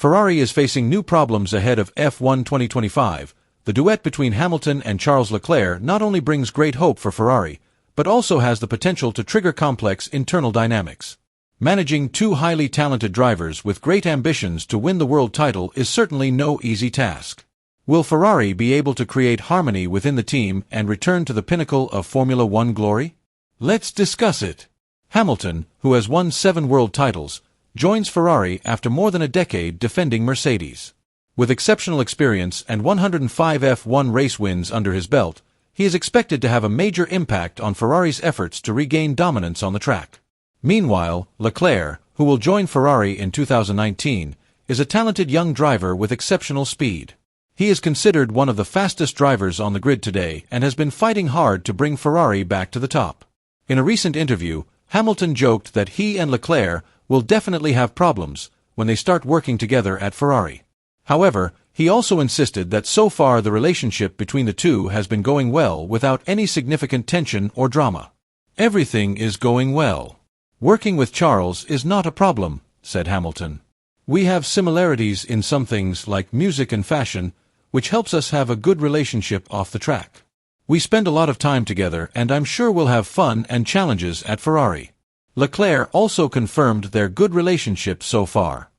Ferrari is facing new problems ahead of F1 2025. The duet between Hamilton and Charles Leclerc not only brings great hope for Ferrari, but also has the potential to trigger complex internal dynamics. Managing two highly talented drivers with great ambitions to win the world title is certainly no easy task. Will Ferrari be able to create harmony within the team and return to the pinnacle of Formula One glory? Let's discuss it. Hamilton, who has won 7 world titles, joins Ferrari after more than a decade defending Mercedes. With exceptional experience and 105 F1 race wins under his belt, he is expected to have a major impact on Ferrari's efforts to regain dominance on the track. Meanwhile, Leclerc, who will join Ferrari in 2019, is a talented young driver with exceptional speed. He is considered one of the fastest drivers on the grid today and has been fighting hard to bring Ferrari back to the top. In a recent interview, Hamilton joked that he and Leclerc will definitely have problems when they start working together at Ferrari. However, he also insisted that so far the relationship between the two has been going well without any significant tension or drama. "Everything is going well. Working with Charles is not a problem," said Hamilton. "We have similarities in some things like music and fashion, which helps us have a good relationship off the track. We spend a lot of time together and I'm sure we'll have fun and challenges at Ferrari." Leclerc also confirmed their good relationship so far.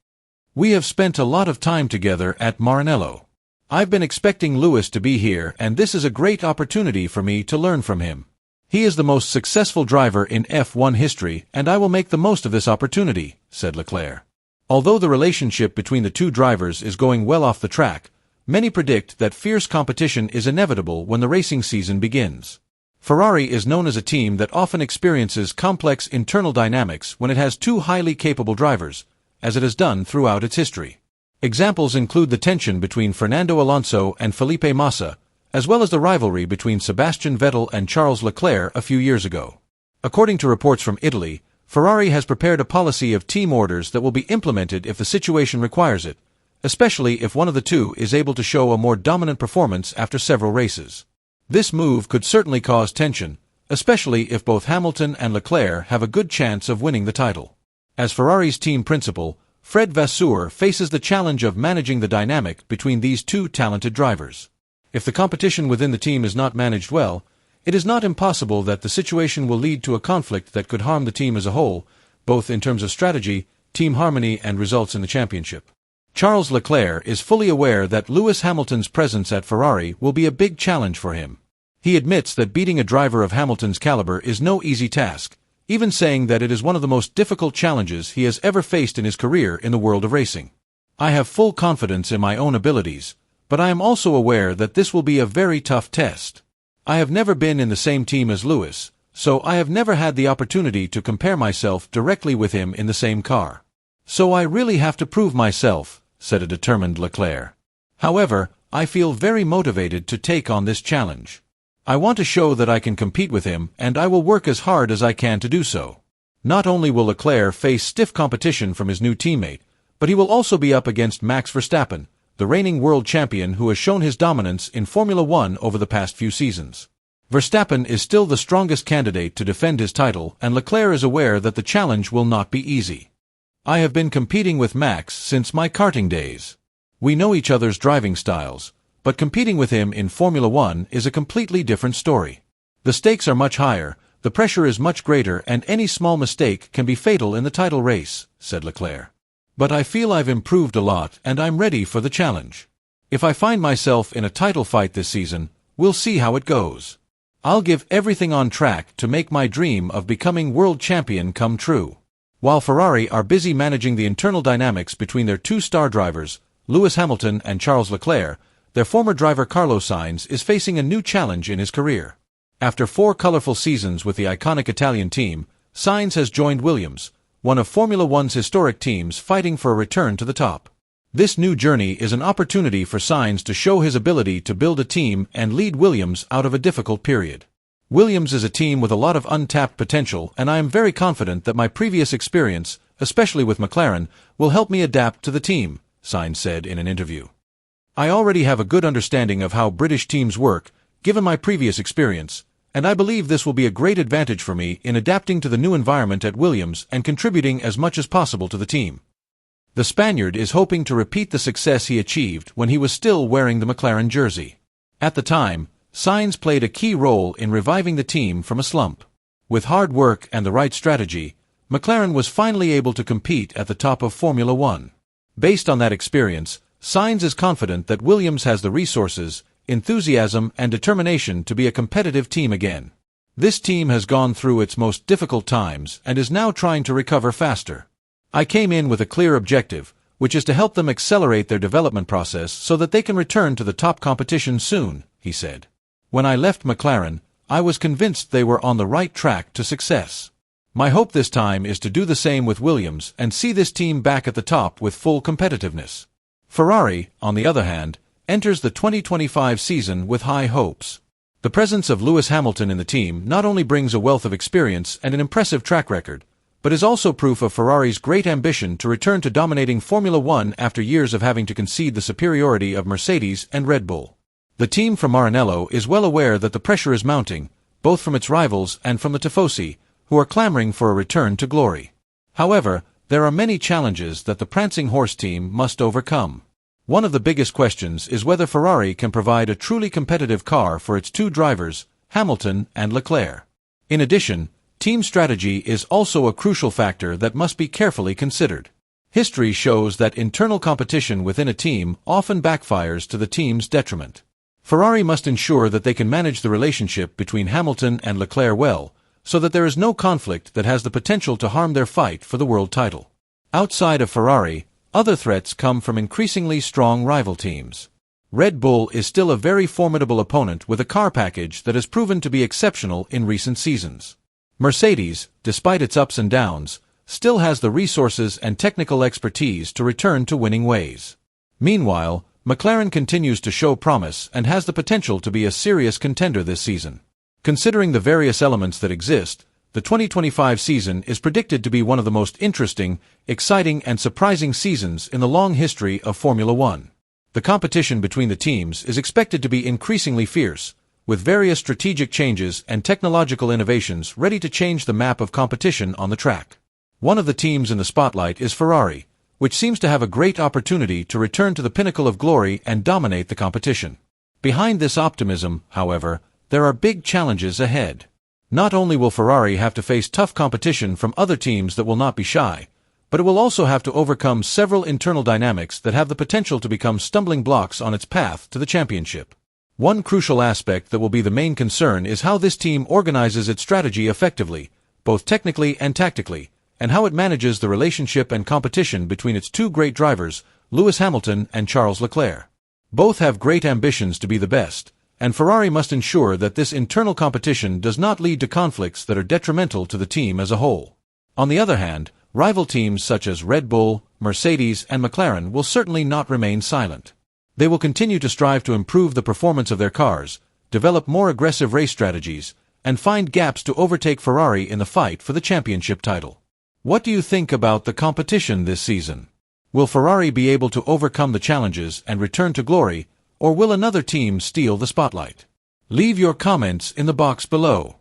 "We have spent a lot of time together at Maranello. I've been expecting Lewis to be here and this is a great opportunity for me to learn from him. He is the most successful driver in F1 history and I will make the most of this opportunity," said Leclerc. Although the relationship between the two drivers is going well off the track, many predict that fierce competition is inevitable when the racing season begins. Ferrari is known as a team that often experiences complex internal dynamics when it has two highly capable drivers, as it has done throughout its history. Examples include the tension between Fernando Alonso and Felipe Massa, as well as the rivalry between Sebastian Vettel and Charles Leclerc a few years ago. According to reports from Italy, Ferrari has prepared a policy of team orders that will be implemented if the situation requires it, especially if one of the two is able to show a more dominant performance after several races. This move could certainly cause tension, especially if both Hamilton and Leclerc have a good chance of winning the title. As Ferrari's team principal, Fred Vasseur faces the challenge of managing the dynamic between these two talented drivers. If the competition within the team is not managed well, it is not impossible that the situation will lead to a conflict that could harm the team as a whole, both in terms of strategy, team harmony and results in the championship. Charles Leclerc is fully aware that Lewis Hamilton's presence at Ferrari will be a big challenge for him. He admits that beating a driver of Hamilton's caliber is no easy task, even saying that it is one of the most difficult challenges he has ever faced in his career in the world of racing. "I have full confidence in my own abilities, but I am also aware that this will be a very tough test. I have never been in the same team as Lewis, so I have never had the opportunity to compare myself directly with him in the same car. So I really have to prove myself," said a determined Leclerc. "However, I feel very motivated to take on this challenge. I want to show that I can compete with him and I will work as hard as I can to do so." Not only will Leclerc face stiff competition from his new teammate, but he will also be up against Max Verstappen, the reigning world champion who has shown his dominance in Formula One over the past few seasons. Verstappen is still the strongest candidate to defend his title and Leclerc is aware that the challenge will not be easy. "I have been competing with Max since my karting days. We know each other's driving styles, but competing with him in Formula One is a completely different story. The stakes are much higher, the pressure is much greater and any small mistake can be fatal in the title race," said Leclerc. "But I feel I've improved a lot and I'm ready for the challenge. If I find myself in a title fight this season, we'll see how it goes. I'll give everything on track to make my dream of becoming world champion come true." While Ferrari are busy managing the internal dynamics between their two star drivers, Lewis Hamilton and Charles Leclerc, their former driver Carlos Sainz is facing a new challenge in his career. After 4 colorful seasons with the iconic Italian team, Sainz has joined Williams, one of Formula One's historic teams fighting for a return to the top. This new journey is an opportunity for Sainz to show his ability to build a team and lead Williams out of a difficult period. "Williams is a team with a lot of untapped potential and I am very confident that my previous experience, especially with McLaren, will help me adapt to the team," Sainz said in an interview. "I already have a good understanding of how British teams work, given my previous experience, and I believe this will be a great advantage for me in adapting to the new environment at Williams and contributing as much as possible to the team." The Spaniard is hoping to repeat the success he achieved when he was still wearing the McLaren jersey. At the time, Sainz played a key role in reviving the team from a slump. With hard work and the right strategy, McLaren was finally able to compete at the top of Formula One. Based on that experience, Sainz is confident that Williams has the resources, enthusiasm, and determination to be a competitive team again. This team has gone through its most difficult times and is now trying to recover faster. I came in with a clear objective, which is to help them accelerate their development process so that they can return to the top competition soon, he said. When I left McLaren, I was convinced they were on the right track to success. My hope this time is to do the same with Williams and see this team back at the top with full competitiveness. Ferrari, on the other hand, enters the 2025 season with high hopes. The presence of Lewis Hamilton in the team not only brings a wealth of experience and an impressive track record, but is also proof of Ferrari's great ambition to return to dominating Formula One after years of having to concede the superiority of Mercedes and Red Bull. The team from Maranello is well aware that the pressure is mounting, both from its rivals and from the Tifosi, who are clamoring for a return to glory. However, there are many challenges that the prancing horse team must overcome. One of the biggest questions is whether Ferrari can provide a truly competitive car for its two drivers, Hamilton and Leclerc. In addition, team strategy is also a crucial factor that must be carefully considered. History shows that internal competition within a team often backfires to the team's detriment. Ferrari must ensure that they can manage the relationship between Hamilton and Leclerc well, so that there is no conflict that has the potential to harm their fight for the world title. Outside of Ferrari, other threats come from increasingly strong rival teams. Red Bull is still a very formidable opponent with a car package that has proven to be exceptional in recent seasons. Mercedes, despite its ups and downs, still has the resources and technical expertise to return to winning ways. Meanwhile, McLaren continues to show promise and has the potential to be a serious contender this season. Considering the various elements that exist, the 2025 season is predicted to be one of the most interesting, exciting, and surprising seasons in the long history of Formula One. The competition between the teams is expected to be increasingly fierce, with various strategic changes and technological innovations ready to change the map of competition on the track. One of the teams in the spotlight is Ferrari, which seems to have a great opportunity to return to the pinnacle of glory and dominate the competition. Behind this optimism, however, there are big challenges ahead. Not only will Ferrari have to face tough competition from other teams that will not be shy, but it will also have to overcome several internal dynamics that have the potential to become stumbling blocks on its path to the championship. One crucial aspect that will be the main concern is how this team organizes its strategy effectively, both technically and tactically, and how it manages the relationship and competition between its two great drivers, Lewis Hamilton and Charles Leclerc. Both have great ambitions to be the best, and Ferrari must ensure that this internal competition does not lead to conflicts that are detrimental to the team as a whole. On the other hand, rival teams such as Red Bull, Mercedes, and McLaren will certainly not remain silent. They will continue to strive to improve the performance of their cars, develop more aggressive race strategies, and find gaps to overtake Ferrari in the fight for the championship title. What do you think about the competition this season? Will Ferrari be able to overcome the challenges and return to glory, or will another team steal the spotlight? Leave your comments in the box below.